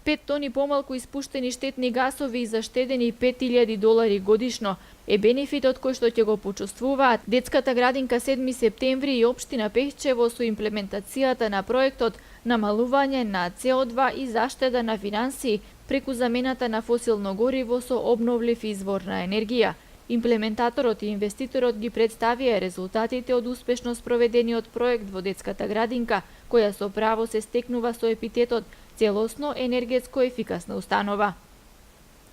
5 тони помалку испуштени штетни гасови и заштедени $5.000 годишно е бенефитот кој што ќе го почувствуваат детската градинка 7 септември и општина Пехчево со имплементацијата на проектот намалување на CO2 и заштеда на финансии преку замената на фосилно гориво со обновлив извор на енергија. Имплементаторот и инвеститорот ги представија резултатите од успешно спроведениот проект во детската градинка, која со право се стекнува со епитетот целосно енергетско ефикасна установа.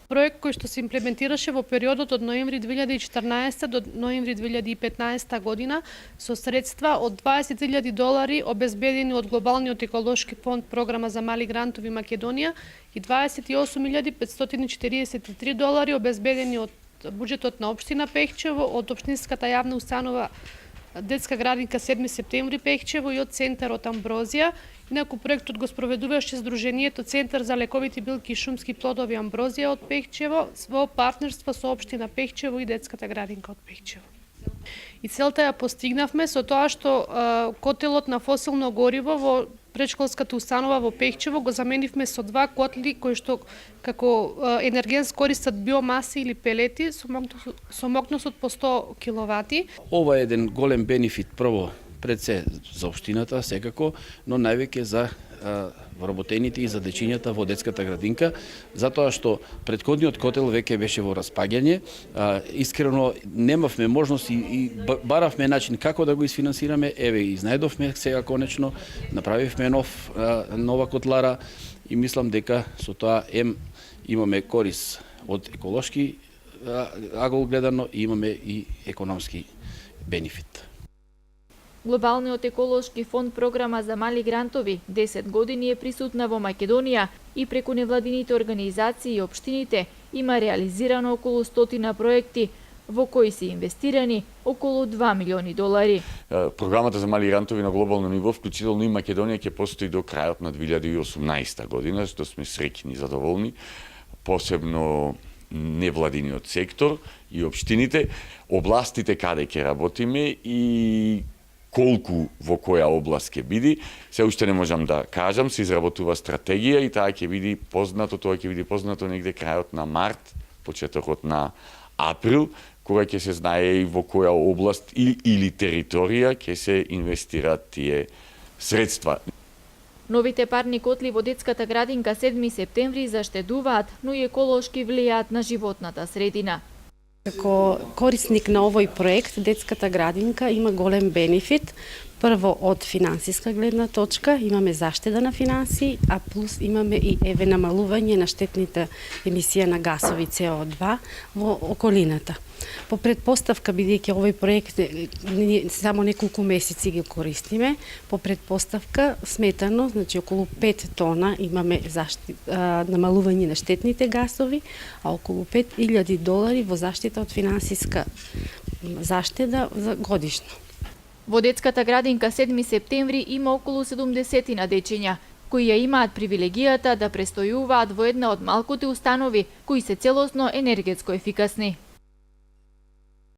Проект кој што се имплементираше во периодот од ноември 2014 до ноември 2015 година со средства од $20.000 обезбедени од Глобалниот еколошки фонд Програма за мали грантови Македонија и $28.543 обезбедени од буџетот на општина Пехчево, од општинската јавна установа Детска градинка 7 септември Пехчево и од Центарот Амброзија. Инаку проектот го спроведуваше Сдруженијето Центар за лековити билки и шумски плодови Амброзија од Пехчево во партнерство со општина Пехчево и Детската градинка од Пехчево. И целта ја постигнавме со тоа што котелот на фосилно гориво во претшколската установа во Пехчево го заменивме со 2 котли кои што како енергенс користат биомаси или пелети со мокносот по 100 киловати. Ова е еден голем бенефит прво пред се за општината секако, но највеќе за вработените и за дечињата во детската градинка, затоа што претходниот котел веќе беше во распаѓање. Искрено немавме можност и баравме начин како да го исфинансираме. Еве изнајдовме сега конечно, направивме нова котлара и мислам дека со тоа имаме корис од еколошки агол гледано и имаме и економски бенефит. Глобалниот еколошки фонд Програма за мали грантови 10 години е присутна во Македонија и преку невладините организации и општините има реализирано околу 100 проекти во кои се инвестирани околу $2 милиони. Програмата за мали грантови на глобално ниво, вклучително и Македонија, ќе постои до крајот на 2018 година, што сме среќни и задоволни, посебно невладиниот сектор и општините, областите каде ќе работиме и колку во која област ќе биде, се уште не можам да кажам, се изработува стратегија и тоа ќе биде познато негде крајот на март, почетокот на април, кога ќе се знае и во која област или територија ќе се инвестираат тие средства. Новите парни котли во детската градинка 7 септември заштедуваат, но и еколошки влијаат на животната средина. Како корисник на овој проект, детската градинка има голем бенефит. Прво од финансиска гледна точка, имаме заштеда на финансии, а плюс имаме и намалување на штетните емисија на гасови CO2 во околината. По предпоставка, бидејќи овој проект само неколку месеци ги користиме, по предпоставка сметано, значи околу 5 тона имаме намалување на штетните гасови, а околу $5.000 во заштита од финансиска заштеда за годишно. Во детската градинка 7 септември има околу 70 дечиња, кои ја имаат привилегијата да престојуваат во една од малкуте установи кои се целосно енергетско ефикасни.